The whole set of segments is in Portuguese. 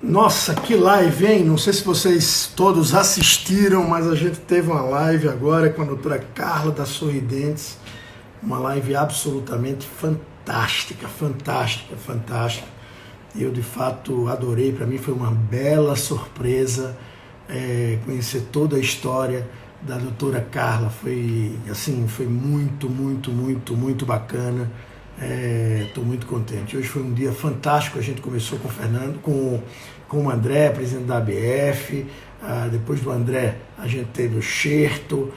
Nossa, que live, hein? Não sei se vocês todos assistiram, mas a gente teve uma live agora com a doutora Carla da Sorridentes. Uma live absolutamente fantástica, fantástica, fantástica. Eu, de fato, adorei. Para mim foi uma bela surpresa conhecer toda a história da doutora Carla. Foi, assim, foi muito, muito, muito, muito bacana. Estou muito contente. Hoje foi um dia fantástico. A gente começou com o Fernando, com o André, presidente da ABF. Depois do André, a gente teve o Xerto,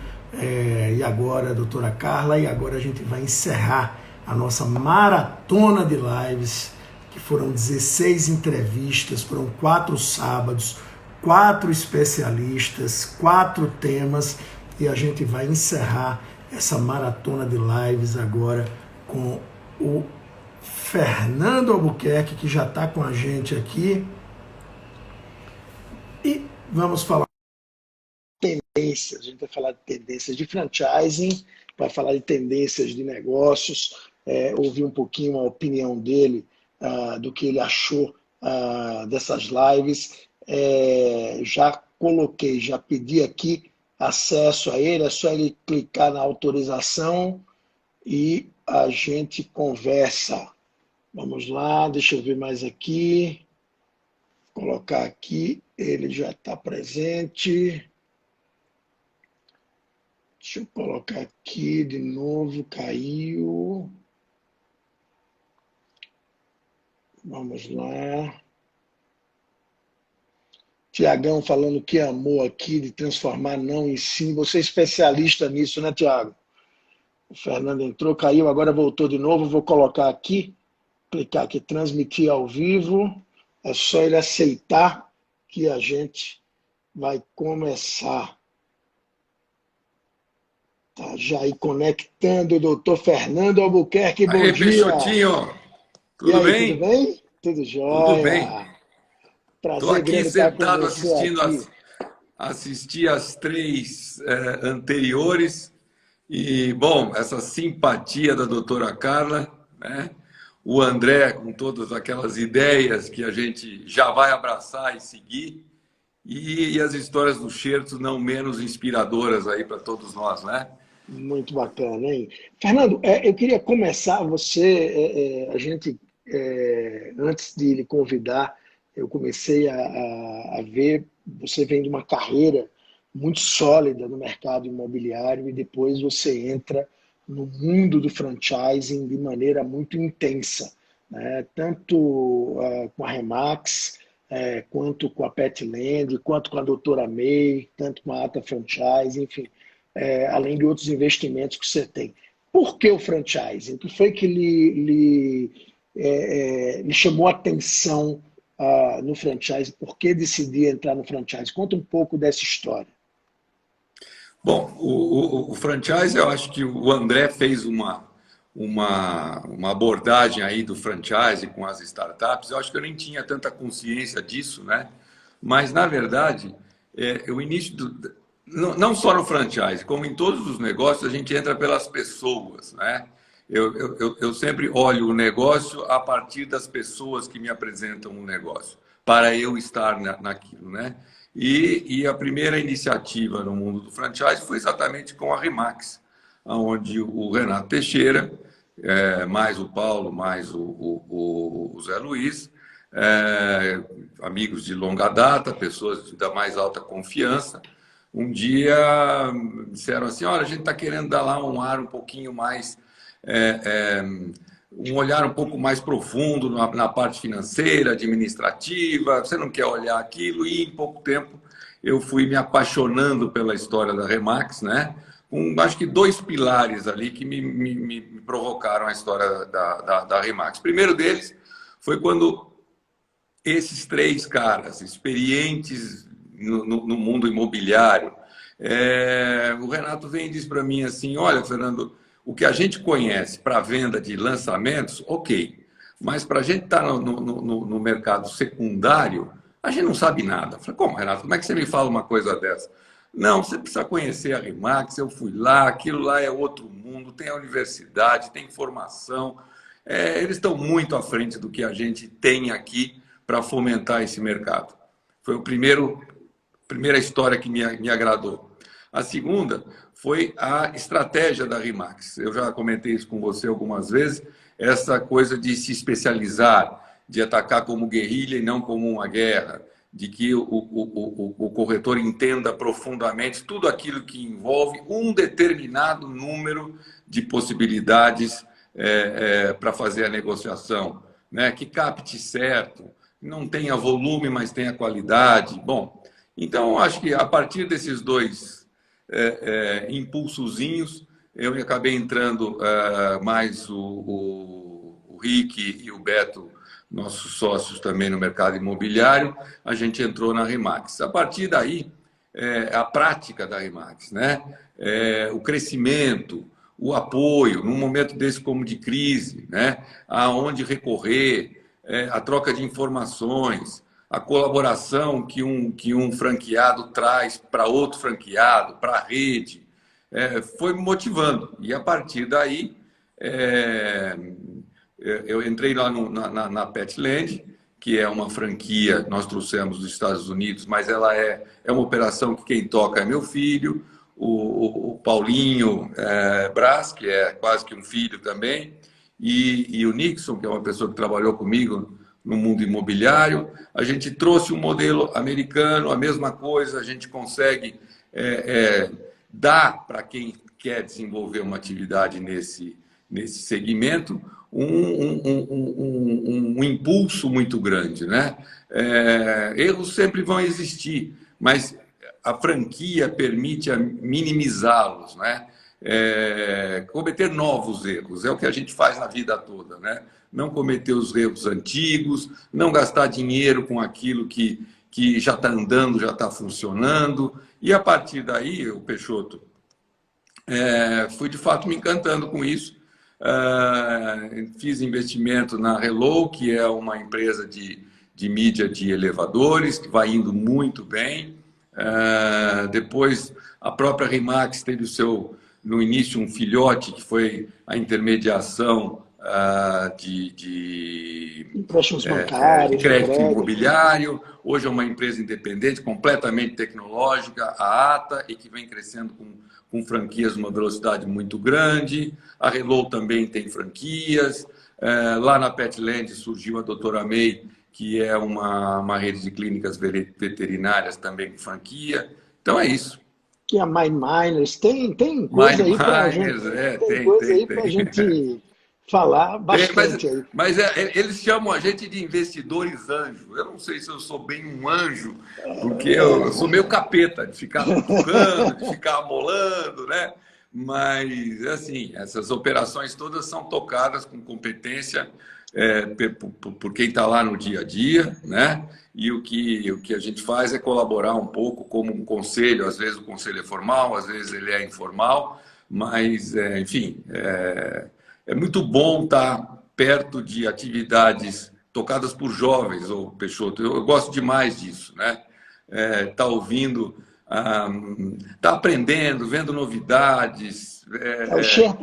e agora a doutora Carla. E agora a gente vai encerrar a nossa maratona de lives, que foram 16 entrevistas, foram 4 sábados, 4 especialistas, 4 temas. E a gente vai encerrar essa maratona de lives agora com o Fernando Albuquerque, que já está com a gente aqui. E vamos falar de tendências. A gente vai falar de tendências de franchising, vai falar de tendências de negócios, ouvir um pouquinho a opinião dele, do que ele achou dessas lives. Já coloquei, já pedi aqui acesso a ele, é só ele clicar na autorização e a gente conversa. Vamos lá, deixa eu ver mais aqui. Vou colocar aqui, ele já está presente. Deixa eu colocar aqui de novo, caiu. Vamos lá. Tiagão falando que amou aqui, de transformar não em sim. Você é especialista nisso, né, Tiago? O Fernando entrou, caiu, agora voltou de novo. Vou colocar aqui, clicar aqui, transmitir ao vivo. É só ele aceitar que a gente vai começar. Tá já aí conectando o doutor Fernando Albuquerque. Bom Aí, dia! Peixotinho, E tudo aí, tudo bem? bem? Tudo Tudo bem. jóia! Estou Prazer aqui grande estar com sentado você aqui. assisti as três anteriores e, bom, essa simpatia da doutora Carla, né? O André com todas aquelas ideias que a gente já vai abraçar e seguir e as histórias do Xerto não menos inspiradoras aí para todos nós, né? Muito bacana, hein? Fernando, eu queria começar você, a gente, antes de lhe convidar, eu comecei a ver, você vem de uma carreira muito sólida no mercado imobiliário e depois você entra no mundo do franchising de maneira muito intensa, né? Tanto com a Remax, quanto com a Petland, quanto com a Doutora May, tanto com a Ata Franchise, enfim, além de outros investimentos que você tem. Por que o franchising? O que foi que lhe chamou a atenção no franchise? Por que decidir entrar no franchise? Conta um pouco dessa história. Bom, o franchise, eu acho que o André fez uma abordagem aí do franchise com as startups. Eu acho que eu nem tinha tanta consciência disso, né? Mas, na verdade, o início não só no franchise, como em todos os negócios, a gente entra pelas pessoas, né? Eu sempre olho o negócio a partir das pessoas que me apresentam o negócio, para eu estar naquilo, né? E a primeira iniciativa no mundo do franchise foi exatamente com a Remax, onde o Renato Teixeira, mais o Paulo, mais o Zé Luiz, amigos de longa data, pessoas da mais alta confiança, um dia disseram assim, olha, a gente está querendo dar lá um ar um pouquinho mais... um olhar um pouco mais profundo na parte financeira, administrativa, você não quer olhar aquilo, e em pouco tempo eu fui me apaixonando pela história da Remax, né? Acho que 2 pilares ali que me provocaram a história da Remax. O primeiro deles foi quando esses 3 caras, experientes no mundo imobiliário, o Renato vem e diz para mim assim, olha, Fernando, o que a gente conhece para venda de lançamentos, ok. Mas para a gente estar no mercado secundário, a gente não sabe nada. Eu falei, como, Renato, como é que você me fala uma coisa dessa? Não, você precisa conhecer a Remax, eu fui lá, aquilo lá é outro mundo, tem a universidade, tem formação. Eles estão muito à frente do que a gente tem aqui para fomentar esse mercado. Foi a primeira história que me agradou. A segunda foi a estratégia da RE/MAX. Eu já comentei isso com você algumas vezes, essa coisa de se especializar, de atacar como guerrilha e não como uma guerra, de que o corretor entenda profundamente tudo aquilo que envolve um determinado número de possibilidades para fazer a negociação, né? Que capte certo, não tenha volume, mas tenha qualidade. Bom, então acho que a partir desses dois impulsozinhos, eu acabei entrando mais o Rick e o Beto, nossos sócios também no mercado imobiliário, a gente entrou na RE/MAX. A partir daí, a prática da RE/MAX, né? O crescimento, o apoio, num momento desse como de crise, né? Aonde recorrer, a troca de informações, a colaboração que um franqueado traz para outro franqueado, para a rede, foi me motivando. E a partir daí, eu entrei lá na Petland, que é uma franquia que nós trouxemos dos Estados Unidos, mas ela é uma operação que quem toca é meu filho, o Paulinho Brás, que é quase que um filho também, e o Nixon, que é uma pessoa que trabalhou comigo no mundo imobiliário. A gente trouxe um modelo americano, a mesma coisa, a gente consegue dar para quem quer desenvolver uma atividade nesse segmento um impulso muito grande, né? Erros sempre vão existir, mas a franquia permite minimizá-los, né? Cometer novos erros, é o que a gente faz na vida toda, né? Não cometer os erros antigos, não gastar dinheiro com aquilo que já está andando, já está funcionando, e a partir daí, o Peixoto, fui de fato me encantando com isso. Fiz investimento na Hello, que é uma empresa de mídia de elevadores, que vai indo muito bem. Depois, a própria RE/MAX teve no início, um filhote, que foi a intermediação de empréstimos bancários, de crédito imobiliário. Hoje é uma empresa independente, completamente tecnológica, a ATA, e que vem crescendo com franquias numa velocidade muito grande. A Hello também tem franquias. Lá na Petland surgiu a Doutora May, que é uma rede de clínicas veterinárias também com franquia. Então é isso. Que é a Mine Miners, tem coisa aí para a gente, tem gente falar bastante aí. Mas eles chamam a gente de investidores anjos. Eu não sei se eu sou bem um anjo, porque eu sou meio capeta de ficar empurrando, de ficar amolando, né? Mas, assim, essas operações todas são tocadas com competência por quem está lá no dia a dia, né? E o que a gente faz é colaborar um pouco como um conselho. Às vezes o conselho é formal, às vezes ele é informal, mas, enfim, é muito bom estar perto de atividades tocadas por jovens, ô Peixoto. Eu gosto demais disso, né? Tá ouvindo, tá aprendendo, vendo novidades.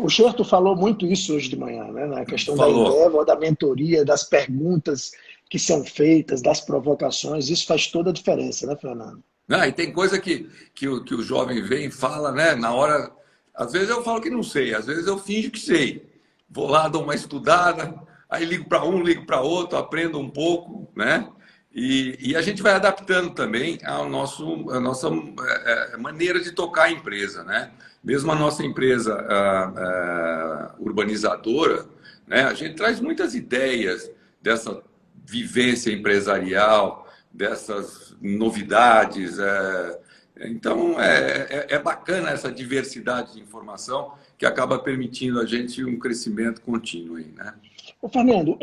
O Xerto falou muito isso hoje de manhã, né? Na questão da Endeavor, da mentoria, das perguntas que são feitas, das provocações. Isso faz toda a diferença, né, Fernando? E tem coisa que o jovem vem e fala, né? Na hora, às vezes eu falo que não sei, às vezes eu finjo que sei. Vou lá, dou uma estudada, aí ligo para um, ligo para outro, aprendo um pouco, né? E a gente vai adaptando também a nossa maneira de tocar a empresa, né? Mesmo a nossa empresa urbanizadora, né? A gente traz muitas ideias dessa vivência empresarial, dessas novidades. Então, é bacana essa diversidade de informação que acaba permitindo a gente um crescimento contínuo aí, né? Ô, Fernando,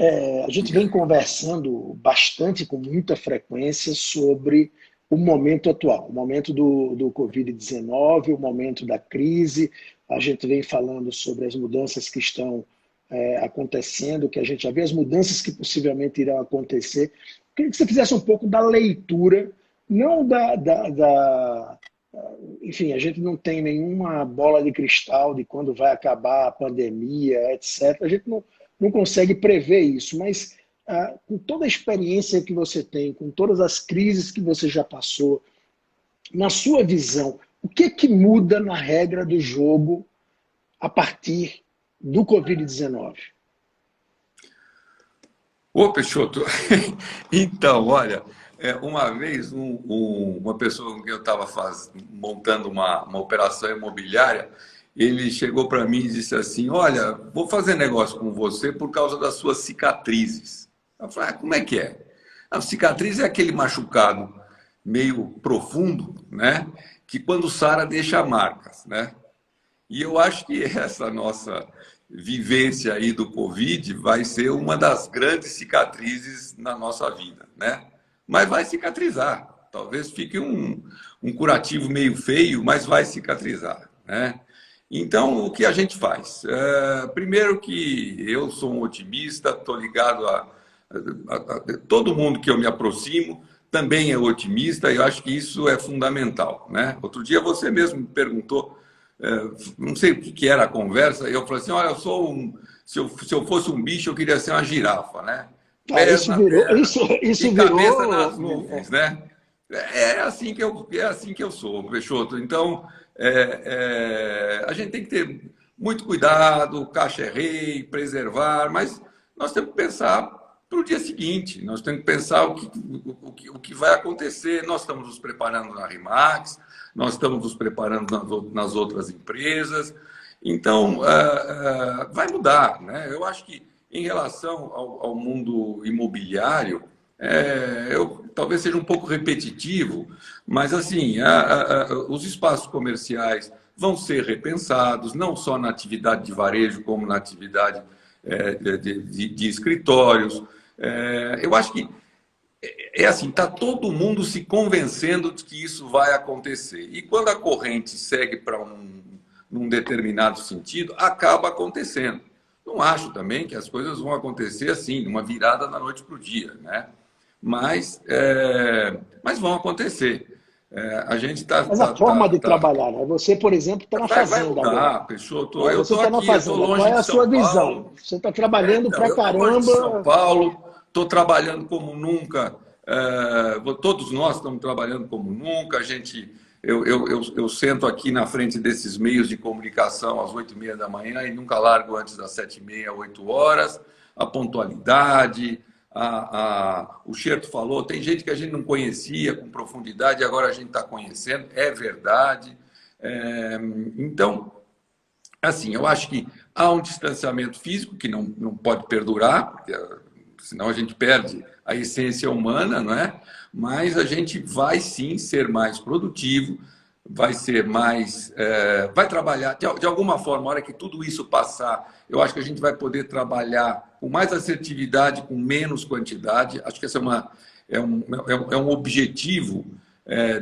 a gente vem conversando bastante, com muita frequência, sobre o momento atual, o momento do Covid-19, o momento da crise. A gente vem falando sobre as mudanças que estão acontecendo, que a gente já vê, as mudanças que possivelmente irão acontecer. Queria que você fizesse um pouco da leitura, não enfim, a gente não tem nenhuma bola de cristal de quando vai acabar a pandemia, etc. A gente não consegue prever isso, mas com toda a experiência que você tem, com todas as crises que você já passou, na sua visão, o que é que muda na regra do jogo a partir do Covid-19? Ô, Peixoto, então, olha, uma vez uma pessoa com quem eu estava montando uma operação imobiliária, ele chegou para mim e disse assim, olha, vou fazer negócio com você por causa das suas cicatrizes. Eu falei, como é que é? A cicatriz é aquele machucado meio profundo, né? Que quando sara deixa marcas, né? E eu acho que essa nossa vivência aí do Covid vai ser uma das grandes cicatrizes na nossa vida, né? Mas vai cicatrizar. Talvez fique um curativo meio feio, mas vai cicatrizar, né? Então, o que a gente faz? Primeiro que eu sou um otimista, estou ligado a todo mundo que eu me aproximo também é otimista, e eu acho que isso é fundamental, né? Outro dia você mesmo me perguntou, não sei o que era a conversa, e eu falei assim, olha, se eu fosse um bicho, eu queria ser uma girafa, né? Pés Isso na virou, terra isso e cabeça nas virou. nuvens, né? É assim que eu sou, Peixoto. Então, a gente tem que ter muito cuidado, caixa é rei, preservar, mas nós temos que pensar para o dia seguinte, nós temos que pensar o que vai acontecer. Nós estamos nos preparando na Rimax, nós estamos nos preparando nas outras empresas. Então, vai mudar, né? Eu acho que, em relação ao mundo imobiliário, eu talvez seja um pouco repetitivo, mas assim, os espaços comerciais vão ser repensados, não só na atividade de varejo, como na atividade de escritórios. Eu acho que assim, está todo mundo se convencendo de que isso vai acontecer. E quando a corrente segue para num determinado sentido, acaba acontecendo. Não acho também que as coisas vão acontecer assim, numa virada da noite para o dia, né? Mas vão acontecer. A gente está. Mas a forma de trabalhar, né? Você, por exemplo, está na Vai fazenda agora. mudar, Peixoto. Né? Eu Você estou está na aqui, eu estou fazenda. Qual longe é de a sua São visão? Paulo. Você está trabalhando Então, pra eu estou longe de São caramba. Paulo, estou trabalhando como nunca. Todos nós estamos trabalhando como nunca. Eu sento aqui na frente desses meios de comunicação às 8h30 da manhã e nunca largo antes das 7h30, 8 horas. A pontualidade, o Xerto falou, tem gente que a gente não conhecia com profundidade, agora a gente está conhecendo, é verdade. Então, assim, eu acho que há um distanciamento físico que não pode perdurar, porque senão a gente perde a essência humana, não é? Mas a gente vai sim ser mais produtivo, vai ser mais. Vai trabalhar, de alguma forma, na hora que tudo isso passar, eu acho que a gente vai poder trabalhar com mais assertividade, com menos quantidade. Acho que esse é um objetivo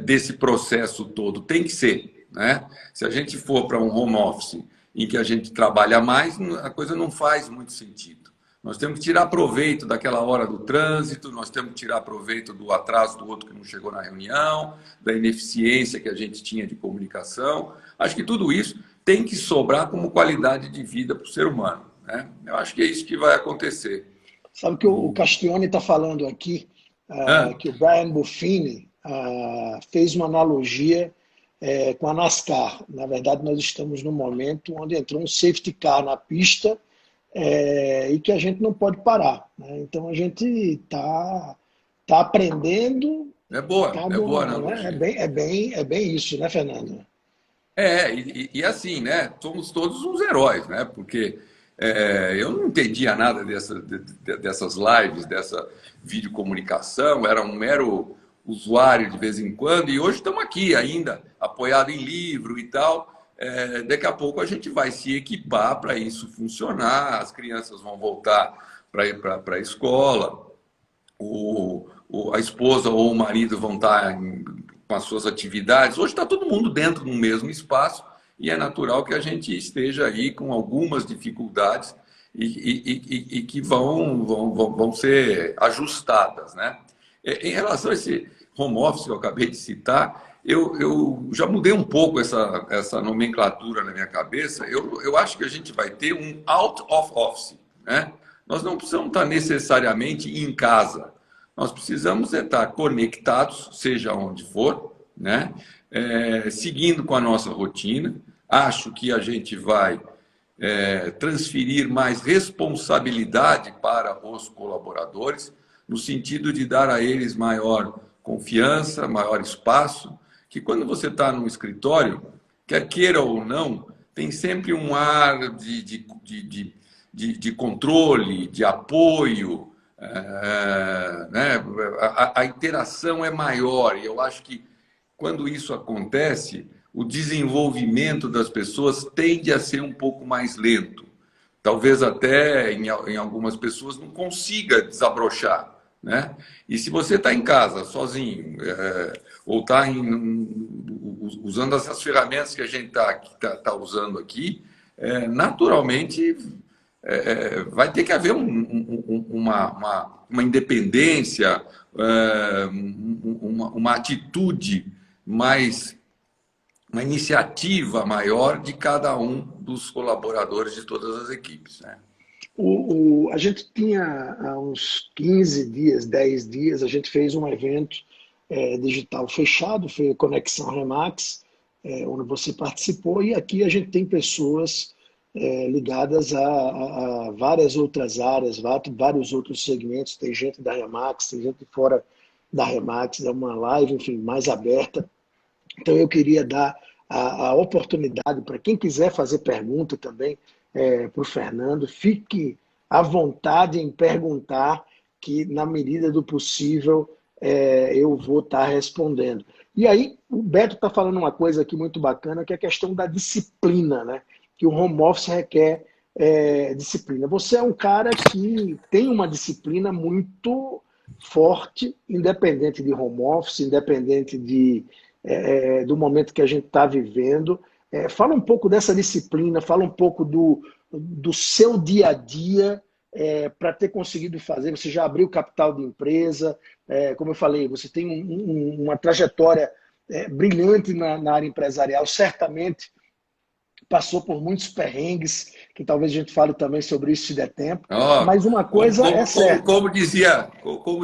desse processo todo. Tem que ser, né? Se a gente for para um home office em que a gente trabalha mais, a coisa não faz muito sentido. Nós temos que tirar proveito daquela hora do trânsito, nós temos que tirar proveito do atraso do outro que não chegou na reunião, da ineficiência que a gente tinha de comunicação. Acho que tudo isso tem que sobrar como qualidade de vida para o ser humano, né? Eu acho que é isso que vai acontecer. Sabe que o Castione está falando aqui, que o Brian Buffini fez uma analogia com a NASCAR. Na verdade, nós estamos num momento onde entrou um safety car na pista e que a gente não pode parar, né? Então a gente está aprendendo. É boa analogia. É bem isso, né, Fernando? E assim, né? Somos todos uns heróis, né? Porque eu não entendia nada dessas lives, dessa videocomunicação, era um mero usuário de vez em quando, e hoje estamos aqui ainda, apoiado em livro e tal. Daqui a pouco a gente vai se equipar para isso funcionar, as crianças vão voltar para ir para a escola, a esposa ou o marido vão estar com as suas atividades. Hoje está todo mundo dentro do mesmo espaço e é natural que a gente esteja aí com algumas dificuldades e que vão ser ajustadas, né? Em relação a esse home office que eu acabei de citar, eu já mudei um pouco essa nomenclatura na minha cabeça. Eu acho que a gente vai ter um out of office, né? nós não precisamos estar necessariamente em casa. Nós precisamos estar conectados, seja onde for, né? Seguindo com a nossa rotina. Acho que a gente vai transferir mais responsabilidade para os colaboradores, no sentido de dar a eles maior confiança, maior espaço, que quando você está num escritório, quer queira ou não, tem sempre um ar de controle, de apoio, né? A interação é maior, e eu acho que quando isso acontece, o desenvolvimento das pessoas tende a ser um pouco mais lento. Talvez até em algumas pessoas não consiga desabrochar, né? E se você está em casa sozinho, ou está usando essas ferramentas que a gente tá usando aqui, naturalmente vai ter que haver uma independência, uma atitude mais, uma iniciativa maior de cada um dos colaboradores de todas as equipes, né? A gente tinha há uns 15 dias, 10 dias, a gente fez um evento digital fechado, foi a Conexão Remax, onde você participou, e aqui a gente tem pessoas ligadas a várias outras áreas, vários outros segmentos, tem gente da Remax, tem gente fora da Remax, é uma live, enfim, mais aberta. Então eu queria dar a oportunidade para quem quiser fazer pergunta também para o Fernando, fique à vontade em perguntar, que na medida do possível eu vou estar respondendo. E aí o Beto está falando uma coisa aqui muito bacana, que é a questão da disciplina, né? Que o home office requer disciplina. Você é um cara que tem uma disciplina muito forte, independente de home office, independente do momento que a gente está vivendo. Fala um pouco dessa disciplina, fala um pouco do seu dia a dia para ter conseguido fazer. Você já abriu capital de empresa, como eu falei, você tem uma trajetória brilhante na área empresarial, certamente passou por muitos perrengues, que talvez a gente fale também sobre isso se der tempo, mas uma coisa é certa. Como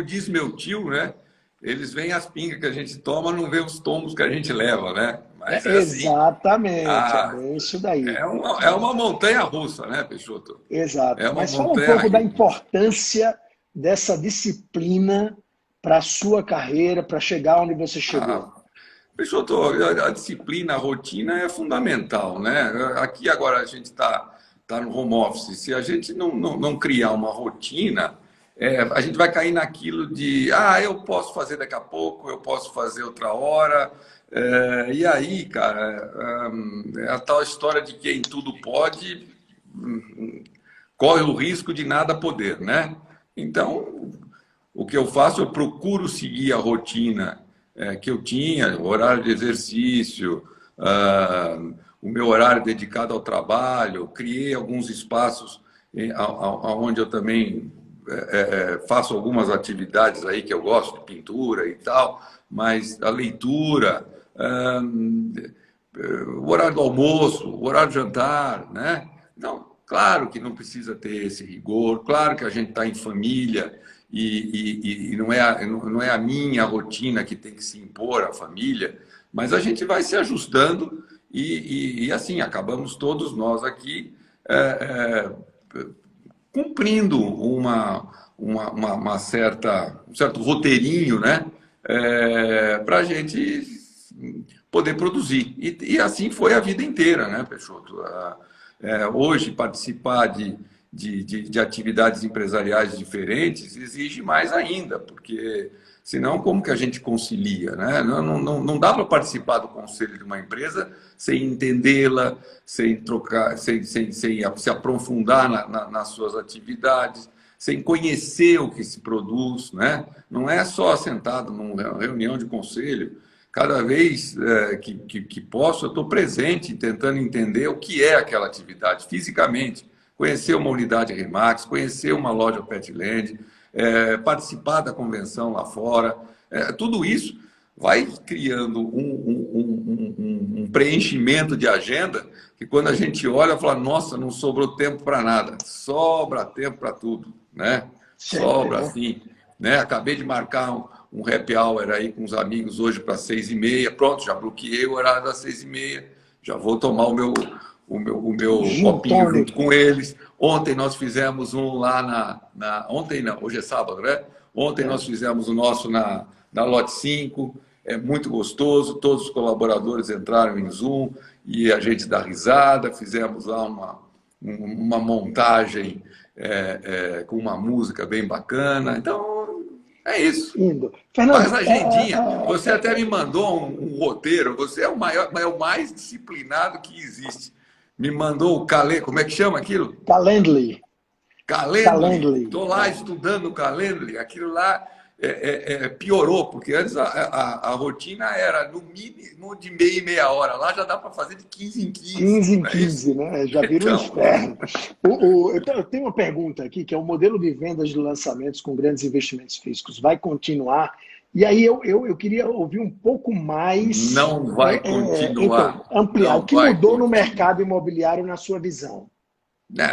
diz meu tio, né? Eles veem as pingas que a gente toma, não vê os tombos que a gente leva, né? Mas exatamente, é bem isso daí. É uma montanha russa, né, Peixoto? Exato. Mas fala um pouco da importância dessa disciplina para a sua carreira, para chegar onde você chegou. Peixoto, a disciplina, a rotina é fundamental, né? Aqui agora a gente está no home office. Se a gente não criar uma rotina, a gente vai cair naquilo de eu posso fazer daqui a pouco, eu posso fazer outra hora. E aí, cara, a tal história de quem tudo pode corre o risco de nada poder, né? Então, o que eu faço, eu procuro seguir a rotina que eu tinha, o horário de exercício, o meu horário dedicado ao trabalho, criei alguns espaços onde eu também faço algumas atividades aí que eu gosto, de pintura e tal, mas a leitura, o horário do almoço, o horário de jantar, né? Então, claro que não precisa ter esse rigor, claro que a gente está em família, e não é a minha rotina que tem que se impor à família, mas a gente vai se ajustando e assim, acabamos todos nós aqui cumprindo um certo roteirinho, né? Para a gente poder produzir. E assim foi a vida inteira, né, Peixoto? Hoje, participar de atividades empresariais diferentes exige mais ainda, porque senão como que a gente concilia, né? Não dá para participar do conselho de uma empresa sem entendê-la, sem trocar, sem se aprofundar nas suas atividades, sem conhecer o que se produz, né? Não é só sentado numa reunião de conselho. Cada vez que posso, eu estou presente, tentando entender o que é aquela atividade fisicamente, conhecer uma unidade Remax, conhecer uma loja Petland, participar da convenção lá fora, tudo isso vai criando um preenchimento de agenda que quando a gente olha, fala, nossa, não sobrou tempo para nada. Sobra tempo para tudo, né? Sempre, Sobra, né? assim, né? Acabei de marcar um happy hour aí com os amigos hoje para 6h30. Pronto, já bloqueei o horário das 6h30. Já vou tomar o meu Gin copinho tonic. junto com eles. Ontem nós fizemos um lá Ontem não, hoje é sábado, né? Ontem nós fizemos o nosso na Lote 5. É muito gostoso, todos os colaboradores entraram em Zoom e a gente dá risada. Fizemos lá uma montagem com uma música bem bacana. Então, é isso. Indo. Faz Fernando, agendinha. Você até me mandou um roteiro. Você é é o mais disciplinado que existe. Me mandou o como é que chama aquilo? Calendly. Calendly. Calendly. Estou lá estudando o Calendly. Aquilo lá piorou, porque antes a rotina era no mínimo de meia hora. Lá já dá para fazer de 15 em 15. 15 em Não é isso? 15, né? Já vira um Então, inferno. Eu tenho uma pergunta aqui, que é o modelo de vendas de lançamentos com grandes investimentos físicos. Vai continuar? E aí eu queria ouvir um pouco mais, não vai então, continuar. ampliar. O Não que vai mudou no continuar. mercado imobiliário na sua visão?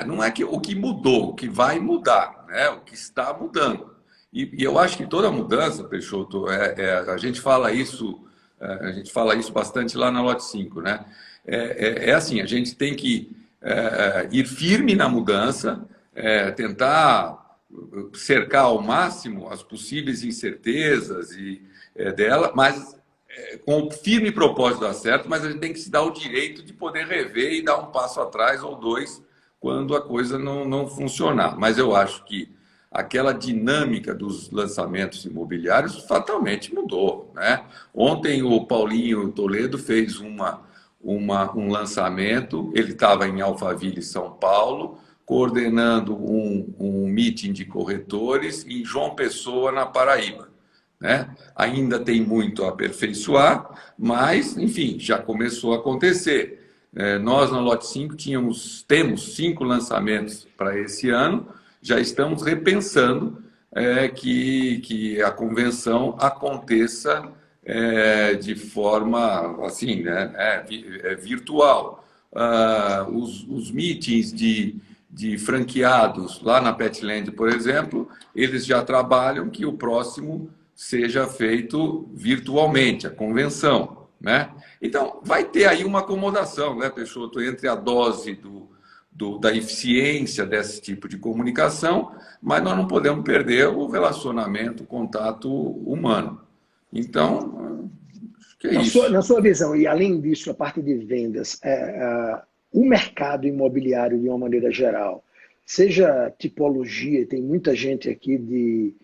Não é que o que mudou, o que vai mudar, né? O que está mudando. E eu acho que toda mudança, Peixoto, a gente fala isso bastante lá na Lote 5, né? Assim, a gente tem que ir firme na mudança, tentar cercar ao máximo as possíveis incertezas dela, mas com o firme propósito de dar certo, mas a gente tem que se dar o direito de poder rever e dar um passo atrás ou dois quando a coisa não funcionar. Mas eu acho que aquela dinâmica dos lançamentos imobiliários fatalmente mudou, né? Ontem o Paulinho Toledo fez um lançamento, ele estava em Alphaville, São Paulo, coordenando um meeting de corretores em João Pessoa, na Paraíba, né? Ainda tem muito a aperfeiçoar, mas, enfim, já começou a acontecer. Nós, na Lote 5, temos 5 lançamentos para esse ano, já estamos repensando que a convenção aconteça de forma assim, né, virtual. Os meetings de franqueados lá na Petland, por exemplo, eles já trabalham que o próximo seja feito virtualmente, a convenção, né? Então, vai ter aí uma acomodação, né, Peixoto, entre a dose da eficiência desse tipo de comunicação, mas nós não podemos perder o relacionamento, o contato humano. Então, acho que é isso. Na sua visão, e além disso, a parte de vendas, o mercado imobiliário de uma maneira geral, seja tipologia, tem muita gente aqui de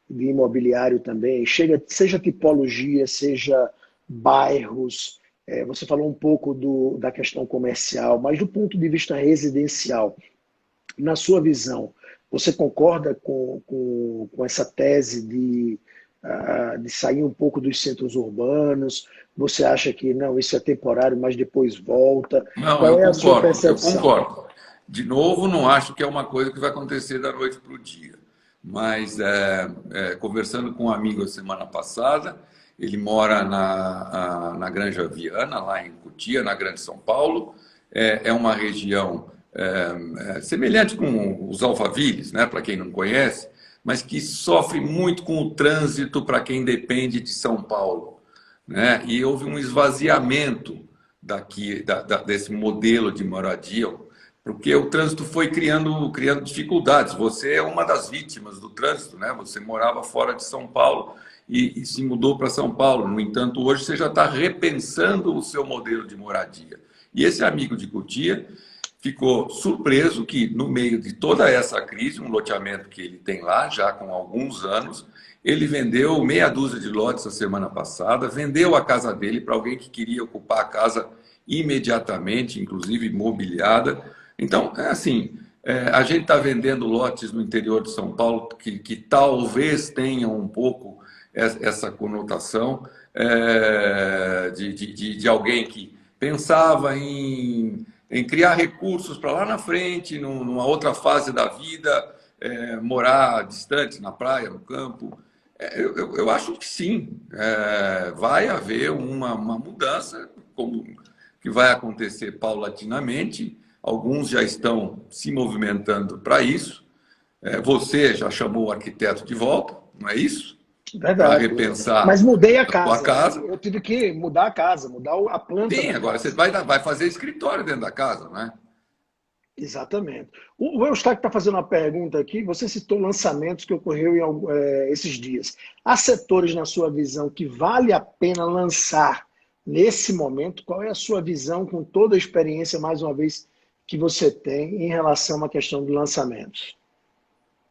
imobiliário também, seja tipologia, seja bairros, você falou um pouco da questão comercial, mas do ponto de vista residencial, na sua visão, você concorda com essa tese de sair um pouco dos centros urbanos? Você acha que não, isso é temporário, mas depois volta? Não, Qual eu é a sua concordo, eu percepção? concordo. De novo, não acho que é uma coisa que vai acontecer da noite para o dia. Mas, conversando com um amigo a semana passada, ele mora na Granja Viana, lá em Cotia, na Grande São Paulo. É uma região semelhante com os Alphavilles, né, para quem não conhece, mas que sofre muito com o trânsito para quem depende de São Paulo, né? E houve um esvaziamento desse modelo de moradia, porque o trânsito foi criando dificuldades. Você é uma das vítimas do trânsito, né? Você morava fora de São Paulo e se mudou para São Paulo. No entanto, hoje você já está repensando o seu modelo de moradia. E esse amigo de Cotia ficou surpreso que, no meio de toda essa crise, um loteamento que ele tem lá, já com alguns anos, ele vendeu meia dúzia de lotes a semana passada, vendeu a casa dele para alguém que queria ocupar a casa imediatamente, inclusive mobiliada. Então, a gente está vendendo lotes no interior de São Paulo que talvez tenham um pouco essa conotação de alguém que pensava em criar recursos para lá na frente, numa outra fase da vida, morar distante, na praia, no campo. Eu acho que sim. Vai haver uma mudança, como que vai acontecer paulatinamente. Alguns já estão se movimentando para isso. Você já chamou o arquiteto de volta, não é isso? Para Verdade. Mas repensar mudei a a tua casa, né? casa. Eu tive que mudar a casa, mudar a planta Sim, da agora você casa. vai fazer escritório dentro da casa, né? Exatamente. O Eustáquio está fazendo uma pergunta aqui. Você citou lançamentos que ocorreu esses dias. Há setores, na sua visão, que vale a pena lançar nesse momento? Qual é a sua visão, com toda a experiência, mais uma vez, que você tem em relação à questão de lançamentos?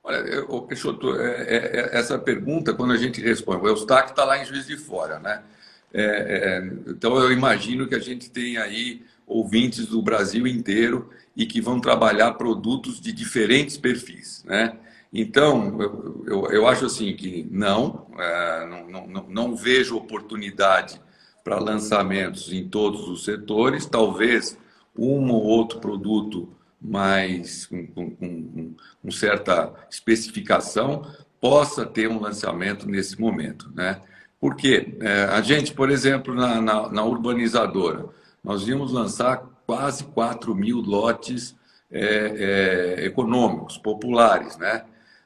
Olha, Peixoto, essa pergunta, quando a gente responde, o Eustáquio está lá em Juiz de Fora, né? Então, eu imagino que a gente tem aí ouvintes do Brasil inteiro e que vão trabalhar produtos de diferentes perfis, né? Então, eu acho assim que não vejo oportunidade para lançamentos em todos os setores, talvez um ou outro produto mais com certa especificação possa ter um lançamento nesse momento, né? Porque a gente, por exemplo, na urbanizadora, nós íamos lançar quase 4.000 lotes econômicos, populares, né?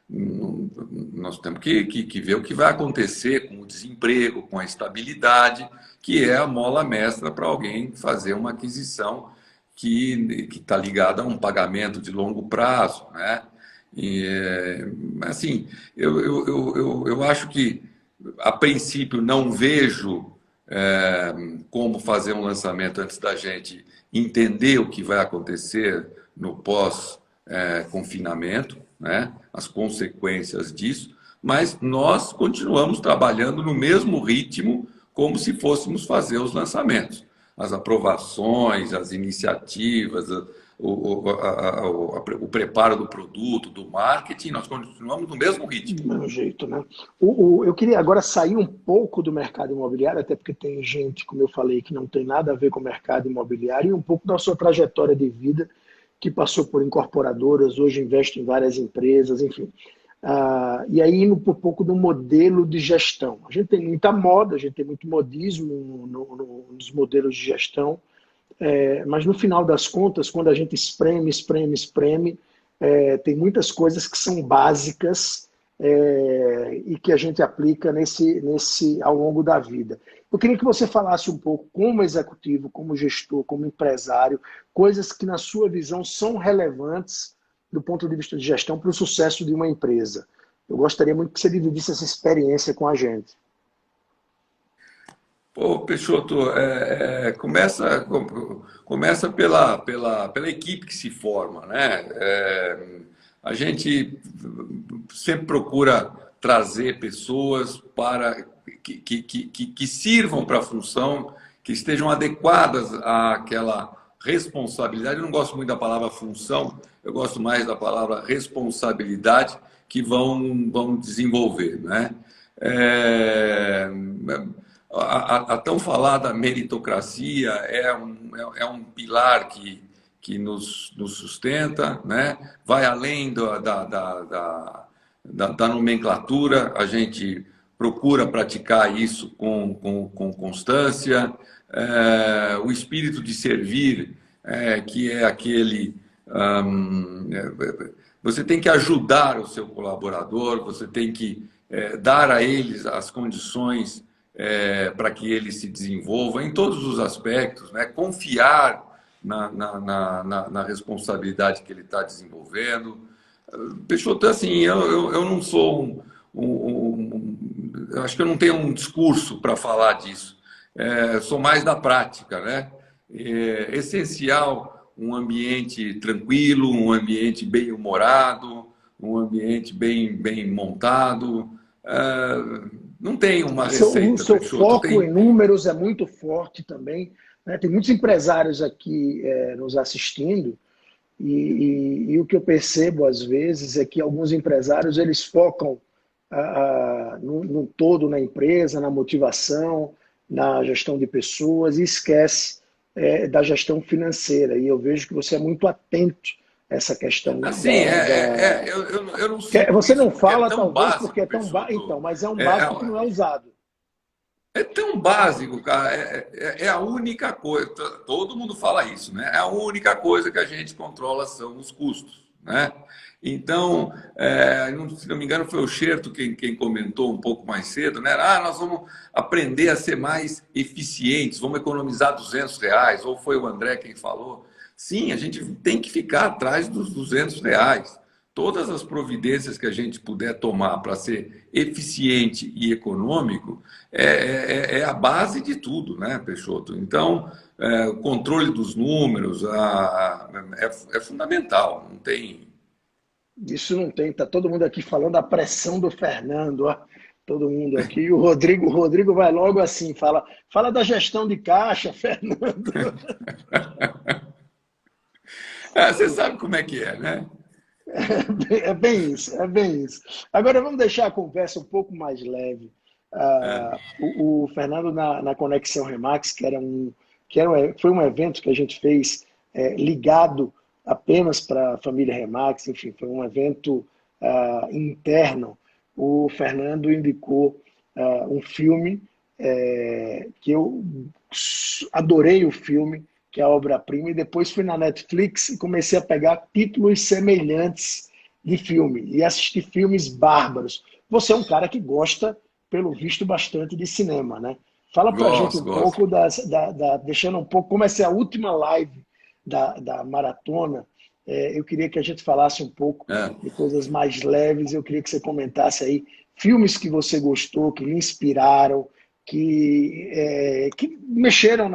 Nós temos que ver o que vai acontecer com o desemprego, com a estabilidade, que é a mola mestra para alguém fazer uma aquisição que está ligada a um pagamento de longo prazo, né? E, assim, eu acho que, a princípio, não vejo como fazer um lançamento antes da gente entender o que vai acontecer no pós-confinamento, né? As consequências disso, mas nós continuamos trabalhando no mesmo ritmo como se fôssemos fazer os lançamentos. As aprovações, as iniciativas, o preparo do produto, do marketing, nós continuamos no mesmo ritmo. Do mesmo jeito, né? Eu queria agora sair um pouco do mercado imobiliário, até porque tem gente, como eu falei, que não tem nada a ver com o mercado imobiliário, e um pouco da sua trajetória de vida, que passou por incorporadoras, hoje investe em várias empresas, enfim. E aí indo um pouco do modelo de gestão. A gente tem muita moda, a gente tem muito modismo nos modelos de gestão, mas no final das contas, quando a gente espreme, tem muitas coisas que são básicas e que a gente aplica ao longo da vida. Eu queria que você falasse um pouco como executivo, como gestor, como empresário, coisas que na sua visão são relevantes do ponto de vista de gestão para o sucesso de uma empresa. Eu gostaria muito que você dividisse essa experiência com a gente. Pô, Peixoto, começa pela equipe que se forma, né? A gente sempre procura trazer pessoas que sirvam para a função, que estejam adequadas àquela responsabilidade. Eu não gosto muito da palavra função, eu gosto mais da palavra responsabilidade que vão desenvolver, né? A tão falada meritocracia é um pilar que nos sustenta, né? Vai além da nomenclatura, a gente procura praticar isso com constância. O espírito de servir, que é aquele... você tem que ajudar o seu colaborador, você tem que dar a eles as condições para que ele se desenvolva em todos os aspectos, né? Confiar na responsabilidade que ele está desenvolvendo. Peixoto, assim, eu não sou eu acho que eu não tenho um discurso para falar disso. Sou mais da prática, né? É essencial um ambiente tranquilo, um ambiente bem humorado, um ambiente bem montado. Não tem uma receita. O seu foco em números é muito forte também, né? Tem muitos empresários aqui nos assistindo e o que eu percebo às vezes é que alguns empresários eles focam no todo na empresa, na motivação, na gestão de pessoas e esquece da gestão financeira. E eu vejo que você é muito atento essa questão Assim, eu não Você sinto não isso, porque é fala, tão talvez, básico, porque é tão Então, Peixoto. mas é um É, básico que não é usado. é tão básico, cara. É a única coisa. Todo mundo fala isso, né? É a única coisa que a gente controla são os custos, né? Então, se não me engano, foi o Xerto quem comentou um pouco mais cedo, né? Ah, nós vamos aprender a ser mais eficientes, vamos economizar R$ 200, ou foi o André quem falou. Sim, a gente tem que ficar atrás dos R$ 200. Todas as providências que a gente puder tomar para ser eficiente e econômico é a base de tudo, né, Peixoto? Então, o controle dos números é fundamental, não tem. Isso não tem, tá todo mundo aqui falando da pressão do Fernando, ó. Todo mundo aqui. E o Rodrigo vai logo assim, fala da gestão de caixa, Fernando. Você sabe como é que é, né? É bem isso, é bem isso. Agora vamos deixar a conversa um pouco mais leve. É. O Fernando na Conexão Remax, foi um evento que a gente fez ligado apenas para a família Remax, enfim, foi um evento interno. O Fernando indicou um filme que eu adorei o filme, que é a obra-prima, e depois fui na Netflix e comecei a pegar títulos semelhantes de filme e assistir filmes bárbaros. Você é um cara que gosta, pelo visto, bastante de cinema, né? Fala pra gente Gosto, um gosto. pouco deixando um pouco, como essa é a última live da maratona, eu queria que a gente falasse um pouco É. de coisas mais leves, eu queria que você comentasse aí filmes que você gostou, que lhe inspiraram, que mexeram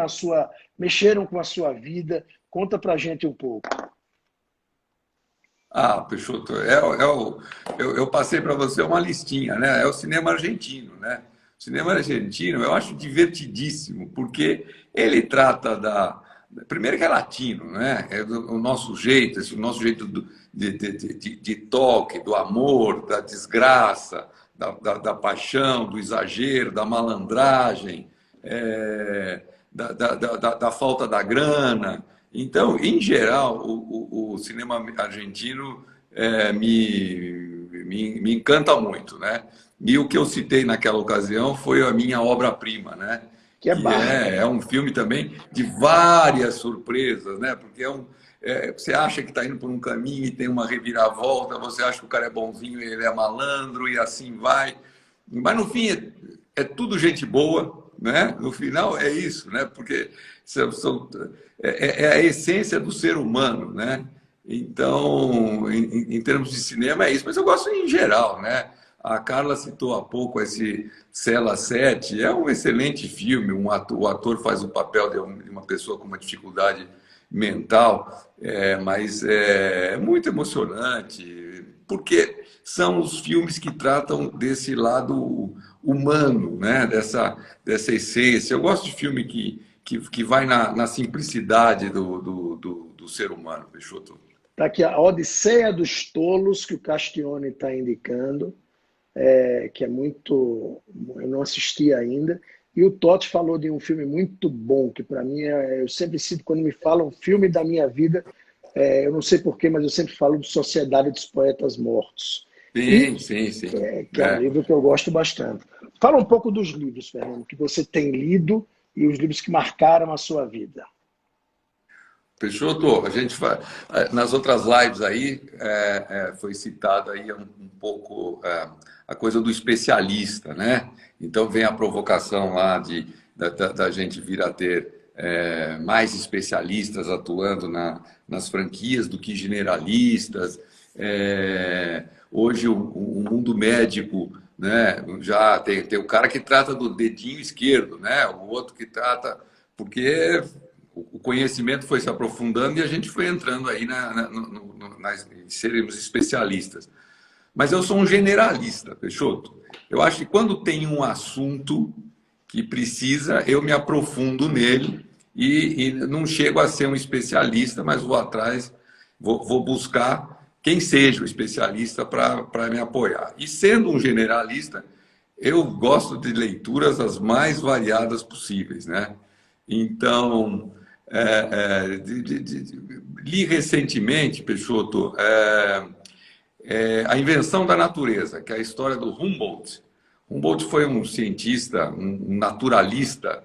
com a sua vida. Conta pra gente um pouco. Peixoto, eu passei para você uma listinha, né? É o cinema argentino, né? O cinema argentino eu acho divertidíssimo, porque ele trata primeiro que é latino, né? É o nosso jeito, o nosso jeito de toque, do amor, da desgraça, da paixão, do exagero, da malandragem, da falta da grana. Então, em geral, o cinema argentino me encanta muito, né? E o que eu citei naquela ocasião foi a minha obra-prima, né? Que é Que bárbaro. é um filme também de várias surpresas, né? Porque você acha que está indo por um caminho e tem uma reviravolta, você acha que o cara é bonzinho e ele é malandro e assim vai. Mas no fim é tudo gente boa, né? No final é isso, né? Porque é a essência do ser humano, né? Então, em termos de cinema é isso, mas eu gosto em geral, né? A Carla citou há pouco esse Cela 7, é um excelente filme, o ator faz o papel de uma pessoa com uma dificuldade mental, mas é muito emocionante, porque são os filmes que tratam desse lado humano, né? dessa essência. Eu gosto de filme que vai na simplicidade do ser humano, Peixoto. Está aqui a Odisseia dos Tolos, que o Castione está indicando, que é muito. Eu não assisti ainda. E o Totti falou de um filme muito bom, que para mim, eu sempre cito, quando me falam filme da minha vida, eu não sei porquê, mas eu sempre falo de Sociedade dos Poetas Mortos. E Sim, sim, sim. que é um livro que eu gosto bastante. Fala um pouco dos livros, Fernando, que você tem lido e os livros que marcaram a sua vida. Peixoto, a gente nas outras lives aí foi citado aí um pouco a coisa do especialista, né? Então vem a provocação lá da gente vir a ter mais especialistas atuando nas franquias do que generalistas. Hoje o mundo médico, né? Já tem o cara que trata do dedinho esquerdo, né? O outro que trata porque o conhecimento foi se aprofundando e a gente foi entrando aí em sermos especialistas. Mas eu sou um generalista, Peixoto. Eu acho que quando tem um assunto que precisa, eu me aprofundo nele e não chego a ser um especialista, mas vou atrás, vou buscar quem seja o especialista para me apoiar. E sendo um generalista, eu gosto de leituras as mais variadas possíveis, né? Então, Li recentemente, Peixoto, A Invenção da Natureza, que é a história do Humboldt. Humboldt foi um cientista, um naturalista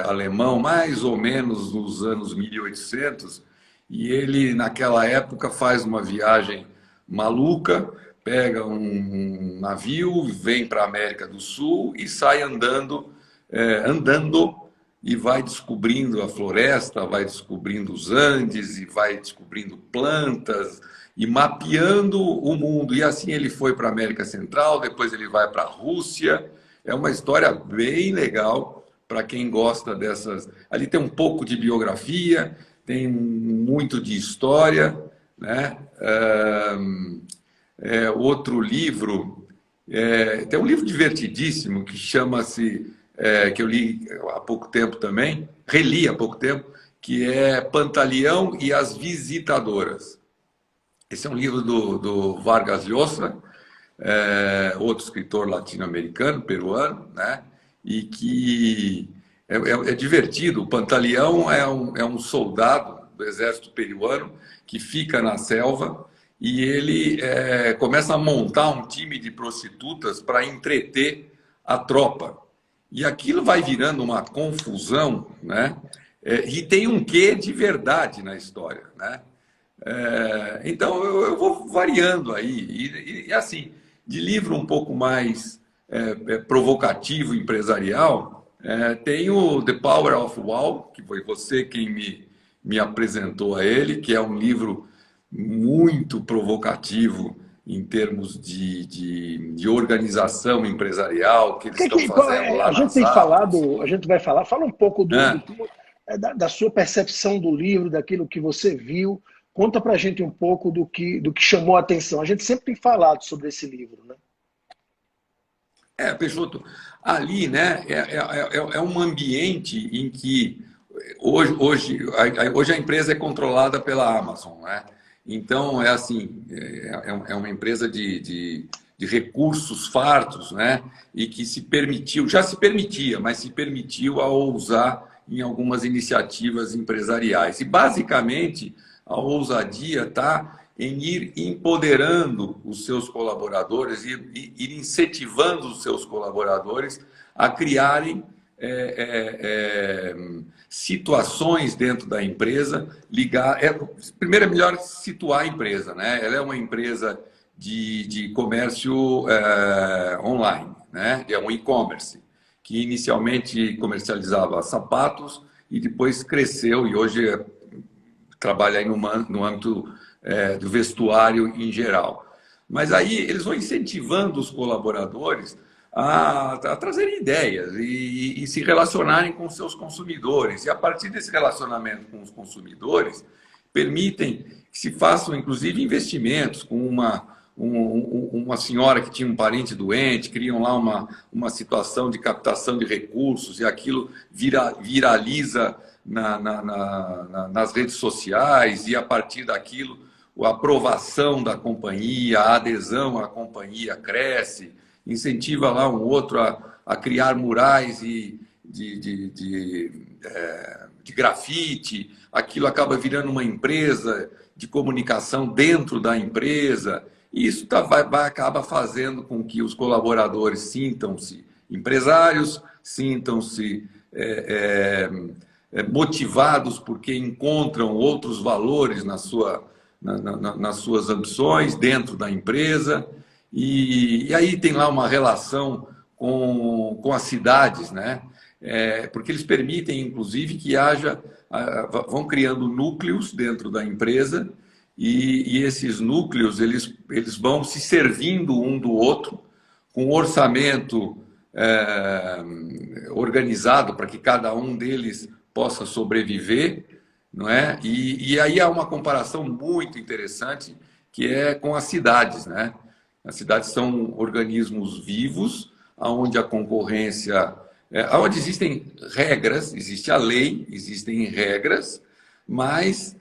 alemão, mais ou menos nos anos 1800, e ele, naquela época, faz uma viagem maluca, pega um navio, vem para a América do Sul e sai andando e vai descobrindo a floresta, vai descobrindo os Andes e vai descobrindo plantas e mapeando o mundo. E assim ele foi para a América Central, depois ele vai para a Rússia. É uma história bem legal para quem gosta dessas. Ali tem um pouco de biografia, tem muito de história, né? Outro livro, tem um livro divertidíssimo que chama-se, que eu li há pouco tempo também, reli há pouco tempo, que é Pantaleão e as Visitadoras. Esse é um livro do Vargas Llosa, outro escritor latino-americano, peruano, né? E que é divertido. O Pantaleão é um soldado do exército peruano que fica na selva e ele começa a montar um time de prostitutas para entreter a tropa. E aquilo vai virando uma confusão, né? E tem um quê de verdade na história, né? Então eu vou variando aí. E assim, de livro um pouco mais provocativo, empresarial, tem o The Power of Wow, que foi você quem me apresentou a ele, que é um livro muito provocativo em termos de organização empresarial que eles estão fazendo lá nas Áfricas. A gente vai falar, fala um pouco da sua percepção do livro, daquilo que você viu. Conta pra gente um pouco do que chamou a atenção. A gente sempre tem falado sobre esse livro, né? Peixoto, ali, né, é um ambiente em que hoje a empresa é controlada pela Amazon, né? Então, é uma empresa de recursos fartos, né? E que já se permitia, mas se permitiu a ousar em algumas iniciativas empresariais. E, basicamente, a ousadia está em ir empoderando os seus colaboradores, ir incentivando os seus colaboradores a criarem situações dentro da empresa. Primeiro é melhor situar a empresa, né? Ela é uma empresa de comércio online, né? É um e-commerce, que inicialmente comercializava sapatos e depois cresceu e hoje trabalha aí no âmbito do vestuário em geral. Mas aí eles vão incentivando os colaboradores a trazerem ideias e se relacionarem com seus consumidores. E a partir desse relacionamento com os consumidores, permitem que se façam, inclusive, investimentos com uma senhora que tinha um parente doente, criam lá uma situação de captação de recursos e aquilo viraliza nas redes sociais e, a partir daquilo, a aprovação da companhia, a adesão à companhia cresce, incentiva lá um outro a criar murais de grafite, aquilo acaba virando uma empresa de comunicação dentro da empresa, e isso acaba fazendo com que os colaboradores sintam-se empresários, sintam-se motivados porque encontram outros valores nas suas ambições dentro da empresa. E aí tem lá uma relação com as cidades, né? Porque eles permitem, inclusive, que vão criando núcleos dentro da empresa e esses núcleos eles vão se servindo um do outro com um orçamento organizado para que cada um deles possa sobreviver, não é? E aí há uma comparação muito interessante que é com as cidades, né? As cidades são organismos vivos, onde a concorrência, onde existem regras, existe a lei, existem regras, mas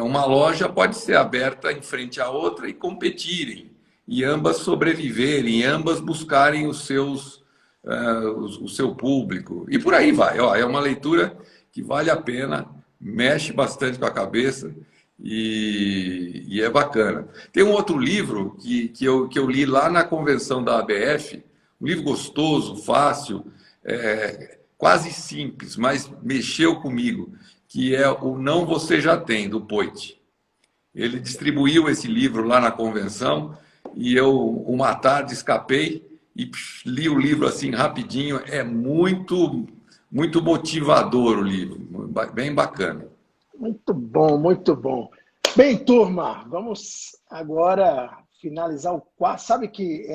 uma loja pode ser aberta em frente à outra e competirem, e ambas sobreviverem, e ambas buscarem o seu público. E por aí vai. É uma leitura que vale a pena, mexe bastante com a cabeça e é bacana. Tem um outro livro que eu li lá na convenção da ABF, um livro gostoso, fácil, quase simples, mas mexeu comigo, que é o Não Você Já Tem, do Poit. Ele distribuiu esse livro lá na convenção e eu, uma tarde, escapei e li o livro assim rapidinho. É muito, muito motivador o livro, bem bacana. Muito bom, muito bom. Bem, turma, vamos agora finalizar o quadro. Sabe que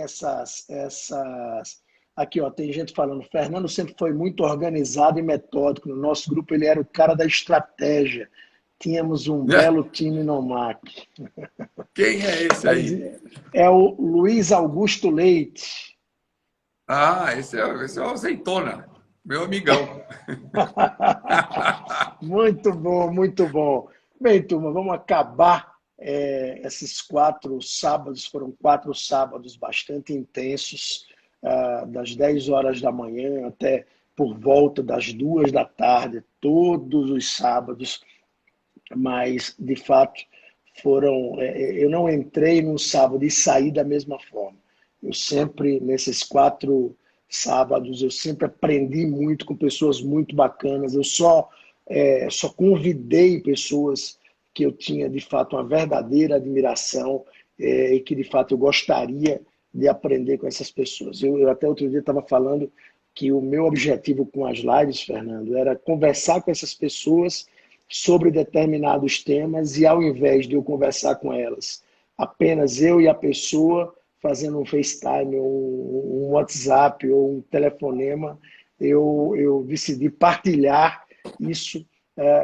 aqui, ó, tem gente falando, Fernando sempre foi muito organizado e metódico. No nosso grupo, ele era o cara da estratégia. Tínhamos um belo time no MAC. Quem é esse aí? É o Luiz Augusto Leite. Ah, esse é o Azeitona, meu amigão. Muito bom, muito bom. Bem, turma, vamos acabar esses 4 sábados. Foram 4 sábados bastante intensos, das 10 horas da manhã até por volta das 2 da tarde, todos os sábados. Mas, de fato, eu não entrei num sábado e saí da mesma forma. Eu sempre, nesses 4 sábados, eu sempre aprendi muito com pessoas muito bacanas. Eu só convidei pessoas que eu tinha, de fato, uma verdadeira admiração e que, de fato, eu gostaria de aprender com essas pessoas. Eu até outro dia estava falando que o meu objetivo com as lives, Fernando, era conversar com essas pessoas sobre determinados temas e, ao invés de eu conversar com elas, apenas eu e a pessoa fazendo um FaceTime, ou um WhatsApp ou um telefonema, eu decidi partilhar isso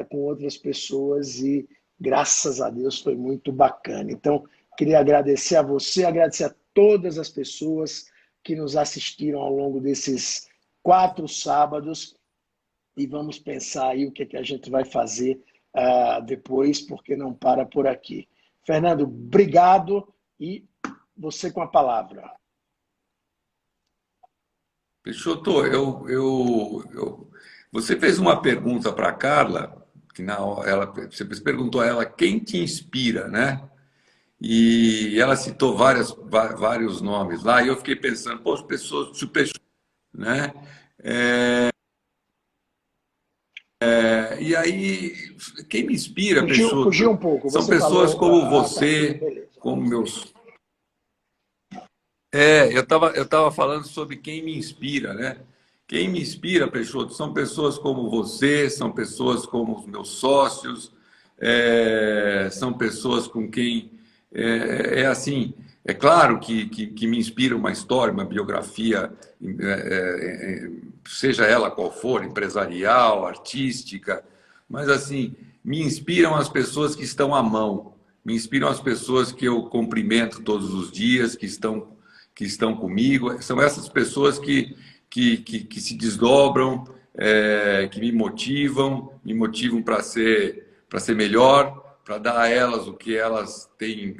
com outras pessoas e, graças a Deus, foi muito bacana. Então, queria agradecer a você, agradecer a todas as pessoas que nos assistiram ao longo desses 4 sábados e vamos pensar aí o que a gente vai fazer depois, porque não para por aqui. Fernando, obrigado e você com a palavra. Peixoto, você fez uma pergunta para a Carla, que você perguntou a ela quem te inspira, né? E ela citou vários nomes lá, e eu fiquei pensando, pô, as pessoas, se o Peixoto, né? E aí, quem me inspira, Fugiu Peixoto, um pouco. são Você pessoas falou. como Tá, você, beleza. como meus. Eu tava falando sobre quem me inspira, né? Quem me inspira, Peixoto, são pessoas como você, são pessoas como os meus sócios, são pessoas com quem assim. É claro que me inspira uma história, uma biografia, seja ela qual for, empresarial, artística, mas assim, me inspiram as pessoas que estão à mão, me inspiram as pessoas que eu cumprimento todos os dias, que estão comigo, são essas pessoas que se desdobram, que me motivam para ser melhor, para dar a elas o que elas têm,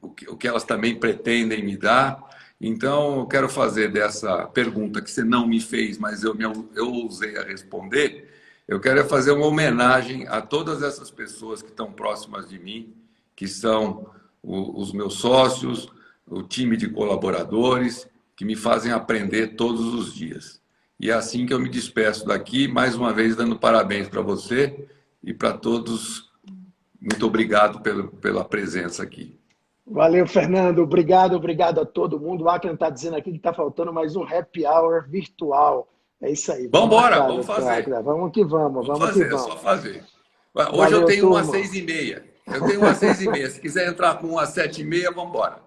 o que elas também pretendem me dar. Então, eu quero fazer dessa pergunta que você não me fez, mas eu ousei a responder. Eu quero fazer uma homenagem a todas essas pessoas que estão próximas de mim, que são os meus sócios, o time de colaboradores, que me fazem aprender todos os dias. E é assim que eu me despeço daqui, mais uma vez dando parabéns para você e para todos. Muito obrigado pela presença aqui. Valeu, Fernando. Obrigado a todo mundo. O Akron está dizendo aqui que está faltando mais um happy hour virtual. É isso aí. Vamos embora, marcar, vamos fazer. Vamos que vamos. Vamos Que fazer, é vamos. só fazer. Hoje Valeu, eu tenho turma. uma 6h30. Eu tenho uma 6h30. Se quiser entrar com uma 7h30, vamos embora.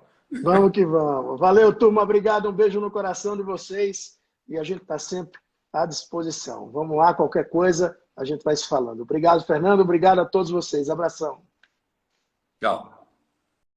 Vamos que vamos. Valeu, turma. Obrigado. Um beijo no coração de vocês. E a gente está sempre à disposição. Vamos lá, qualquer coisa, a gente vai se falando. Obrigado, Fernando. Obrigado a todos vocês. Abração. Tchau.